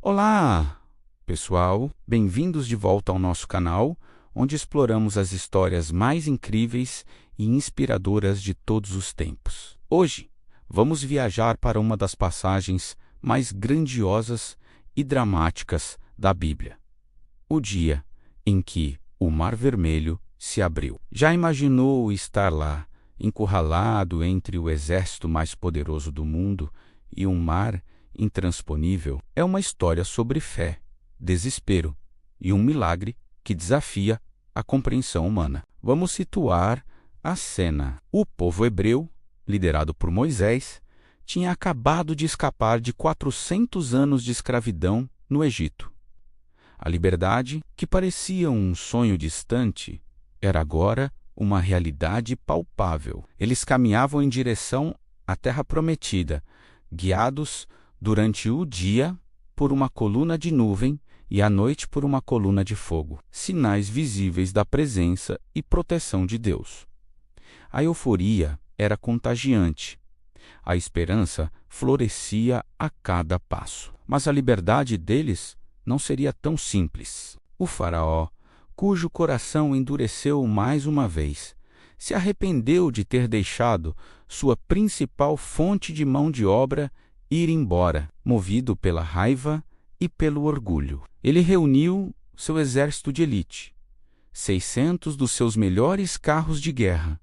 Olá, pessoal! Bem-vindos de volta ao nosso canal, onde exploramos as histórias mais incríveis e inspiradoras de todos os tempos. Hoje, vamos viajar para uma das passagens mais grandiosas e dramáticas da Bíblia. O dia em que o Mar Vermelho se abriu. Já imaginou estar lá, encurralado entre o exército mais poderoso do mundo e um mar intransponível? É uma história sobre fé, desespero e um milagre que desafia a compreensão humana. Vamos situar a cena. O povo hebreu, liderado por Moisés, tinha acabado de escapar de 400 anos de escravidão no Egito. A liberdade, que parecia um sonho distante, era agora uma realidade palpável. Eles caminhavam em direção à Terra Prometida, guiados durante o dia por uma coluna de nuvem e à noite por uma coluna de fogo, sinais visíveis da presença e proteção de Deus. A euforia era contagiante. A esperança florescia a cada passo. Mas a liberdade deles não seria tão simples. O faraó, cujo coração endureceu mais uma vez, se arrependeu de ter deixado sua principal fonte de mão de obra ir embora, movido pela raiva e pelo orgulho. Ele reuniu seu exército de elite, 600 dos seus melhores carros de guerra,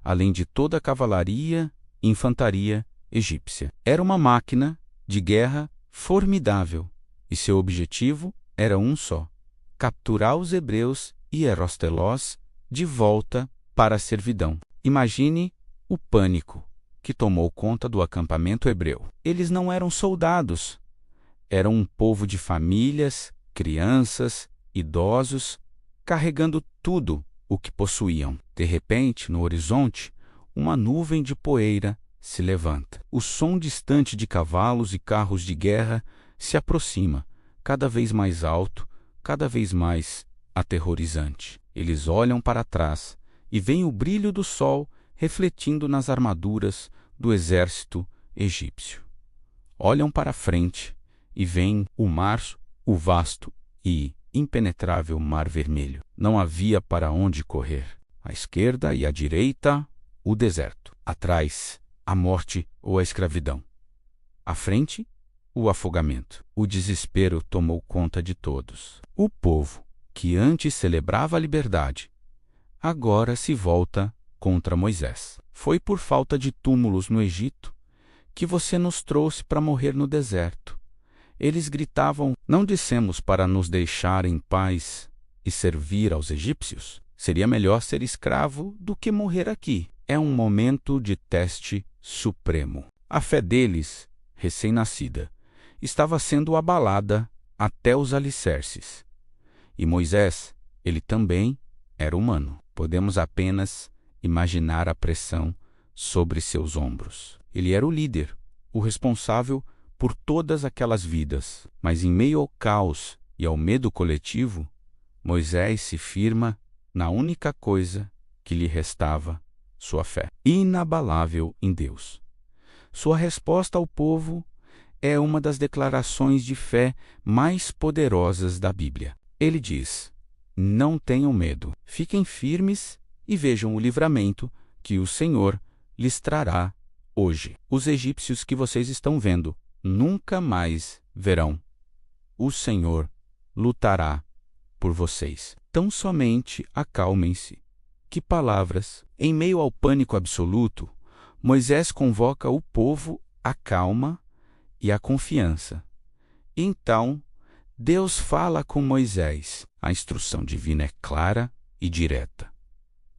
além de toda a cavalaria e infantaria egípcia. Era uma máquina de guerra formidável, e seu objetivo era um só: capturar os hebreus e Erostelós de volta para a servidão. Imagine o pânico que tomou conta do acampamento hebreu. Eles não eram soldados, eram um povo de famílias, crianças, idosos, carregando tudo o que possuíam. De repente, no horizonte, uma nuvem de poeira se levanta. O som distante de cavalos e carros de guerra se aproxima, cada vez mais alto, cada vez mais aterrorizante. Eles olham para trás e veem o brilho do sol refletindo nas armaduras do exército egípcio. Olham para frente e veem o mar, o vasto e impenetrável Mar Vermelho. Não havia para onde correr. À esquerda e à direita, o deserto. Atrás, a morte ou a escravidão. À frente, o afogamento. O desespero tomou conta de todos. O povo, que antes celebrava a liberdade, agora se volta contra Moisés. Foi por falta de túmulos no Egito que você nos trouxe para morrer no deserto. Eles gritavam: não dissemos para nos deixar em paz e servir aos egípcios? Seria melhor ser escravo do que morrer aqui. É um momento de teste supremo. A fé deles, recém-nascida, estava sendo abalada até os alicerces. E Moisés, ele também era humano. Podemos apenas imaginar a pressão sobre seus ombros. Ele era o líder, o responsável por todas aquelas vidas. Mas em meio ao caos e ao medo coletivo, Moisés se firma na única coisa que lhe restava: sua fé inabalável em Deus. Sua resposta ao povo é uma das declarações de fé mais poderosas da Bíblia. Ele diz: não tenham medo, fiquem firmes e vejam o livramento que o Senhor lhes trará hoje. Os egípcios que vocês estão vendo nunca mais verão. O Senhor lutará por vocês. Tão somente acalmem-se. Que palavras! Em meio ao pânico absoluto, Moisés convoca o povo à calma e à confiança. Então, Deus fala com Moisés. A instrução divina é clara e direta.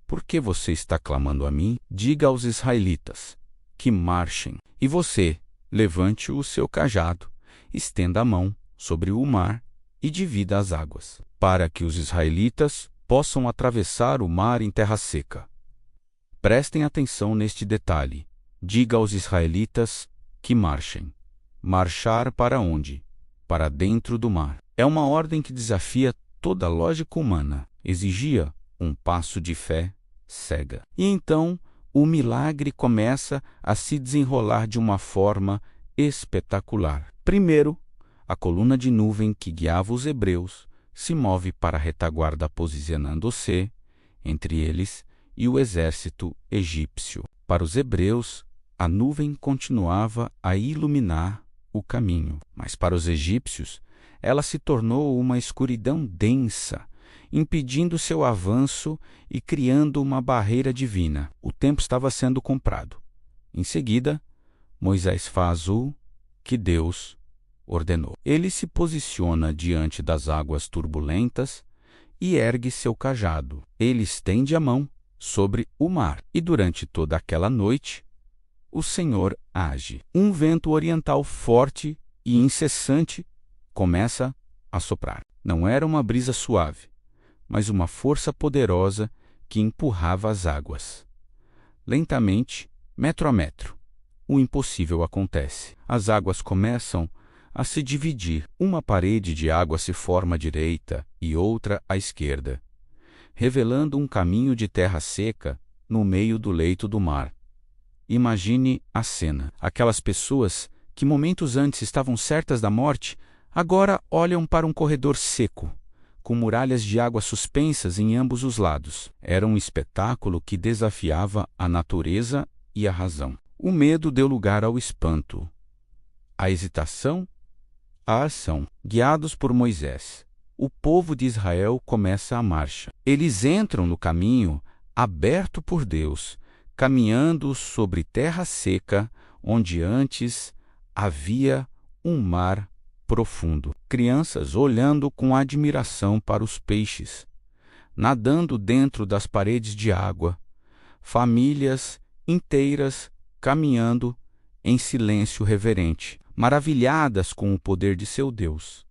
Por que você está clamando a mim? Diga aos israelitas que marchem. E você, levante o seu cajado, estenda a mão sobre o mar e divida as águas, para que os israelitas possam atravessar o mar em terra seca. Prestem atenção neste detalhe. Diga aos israelitas que marchem. Marchar para onde? Para dentro do mar. É uma ordem que desafia toda a lógica humana. Exigia um passo de fé cega. E então o milagre começa a se desenrolar de uma forma espetacular. Primeiro, A coluna de nuvem que guiava os hebreus se move para a retaguarda, posicionando-se entre eles e o exército egípcio. Para os hebreus, a nuvem continuava a iluminar o caminho, mas para os egípcios, ela se tornou uma escuridão densa, impedindo seu avanço e criando uma barreira divina. O tempo estava sendo comprado. Em seguida, Moisés faz o que Deus ordenou. Ele se posiciona diante das águas turbulentas e ergue seu cajado. Ele estende a mão sobre o mar. E durante toda aquela noite, o Senhor age. Um vento oriental forte e incessante começa a soprar. Não era uma brisa suave, mas uma força poderosa que empurrava as águas. Lentamente, metro a metro, o impossível acontece. As águas começam a se dividir. Uma parede de água se forma à direita e outra à esquerda, revelando um caminho de terra seca no meio do leito do mar. Imagine a cena. Aquelas pessoas que momentos antes estavam certas da morte, agora olham para um corredor seco, com muralhas de água suspensas em ambos os lados. Era um espetáculo que desafiava a natureza e a razão. O medo deu lugar ao espanto, a hesitação, a ação. Guiados por Moisés, o povo de Israel começa a marcha. Eles entram no caminho aberto por Deus, caminhando sobre terra seca, onde antes havia um mar profundo. Crianças olhando com admiração para os peixes, nadando dentro das paredes de água, famílias inteiras caminhando em silêncio reverente, maravilhadas com o poder de seu Deus.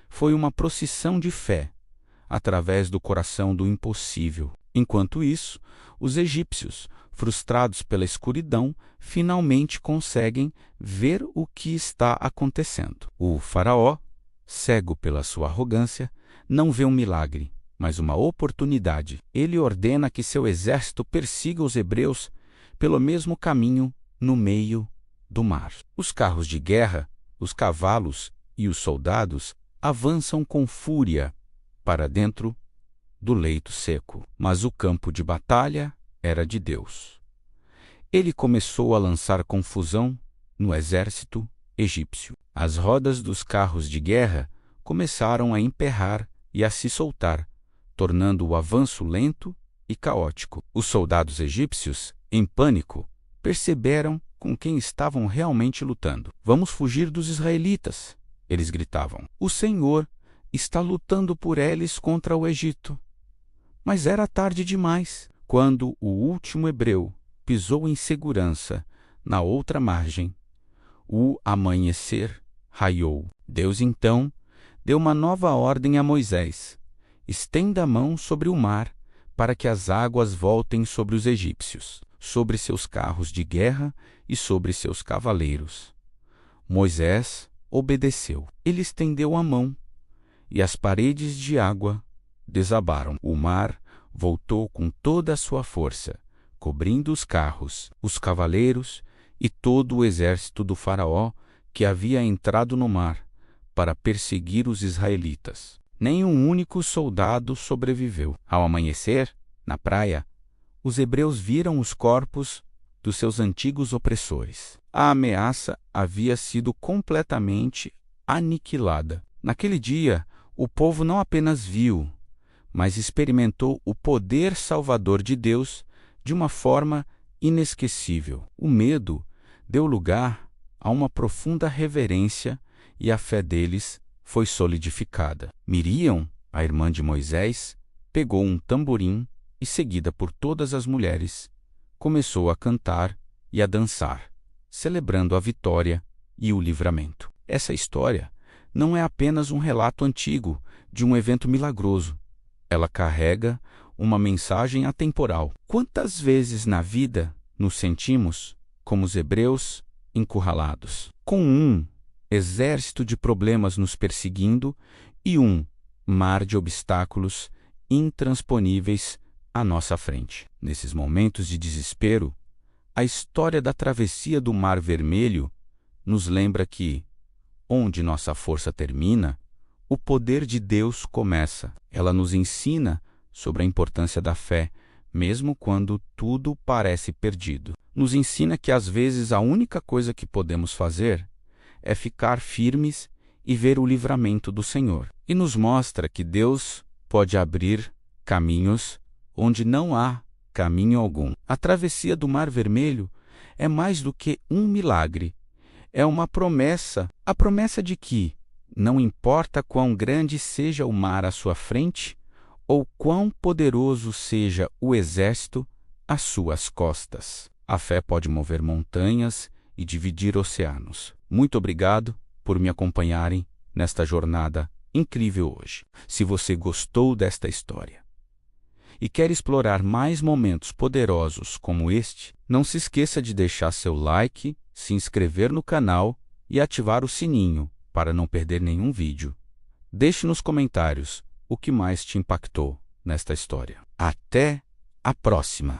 Foi uma procissão de fé, através do coração do impossível. Enquanto isso, os egípcios, frustrados pela escuridão, finalmente conseguem ver o que está acontecendo. O faraó, cego pela sua arrogância, não vê um milagre, mas uma oportunidade. Ele ordena que seu exército persiga os hebreus pelo mesmo caminho no meio do mar. Os carros de guerra, os cavalos e os soldados avançam com fúria para dentro do leito seco. Mas o campo de batalha era de Deus. Ele começou a lançar confusão no exército egípcio. As rodas dos carros de guerra começaram a emperrar e a se soltar, tornando o avanço lento e caótico. Os soldados egípcios, em pânico, perceberam com quem estavam realmente lutando. "Vamos fugir dos israelitas", eles gritavam. "O Senhor está lutando por eles contra o Egito." Mas era tarde demais. Quando o último hebreu pisou em segurança na outra margem, o amanhecer raiou. Deus então deu uma nova ordem a Moisés: estenda a mão sobre o mar para que as águas voltem sobre os egípcios, sobre seus carros de guerra e sobre seus cavaleiros. Moisés obedeceu. Ele estendeu a mão e as paredes de água desabaram. O mar voltou com toda a sua força, cobrindo os carros, os cavaleiros e todo o exército do faraó que havia entrado no mar para perseguir os israelitas. Nem um único soldado sobreviveu. Ao amanhecer, na praia, os hebreus viram os corpos dos seus antigos opressores. A ameaça havia sido completamente aniquilada. Naquele dia, o povo não apenas viu, mas experimentou o poder salvador de Deus de uma forma inesquecível. O medo deu lugar a uma profunda reverência e a fé deles foi solidificada. Miriam, a irmã de Moisés, pegou um tamborim e, seguida por todas as mulheres, começou a cantar e a dançar, celebrando a vitória e o livramento. Essa história não é apenas um relato antigo de um evento milagroso. Ela carrega uma mensagem atemporal. Quantas vezes na vida nos sentimos como os hebreus encurralados, com um exército de problemas nos perseguindo e um mar de obstáculos intransponíveis à nossa frente? Nesses momentos de desespero, a história da travessia do Mar Vermelho nos lembra que, onde nossa força termina, o poder de Deus começa. Ela nos ensina sobre a importância da fé, mesmo quando tudo parece perdido. Nos ensina que às vezes a única coisa que podemos fazer é ficar firmes e ver o livramento do Senhor. E nos mostra que Deus pode abrir caminhos onde não há caminho algum. A travessia do Mar Vermelho é mais do que um milagre. É uma promessa, a promessa de que, não importa quão grande seja o mar à sua frente, ou quão poderoso seja o exército às suas costas. A fé pode mover montanhas e dividir oceanos. Muito obrigado por me acompanharem nesta jornada incrível hoje. Se você gostou desta história e quer explorar mais momentos poderosos como este, não se esqueça de deixar seu like, se inscrever no canal e ativar o sininho para não perder nenhum vídeo. Deixe nos comentários o que mais te impactou nesta história. Até a próxima!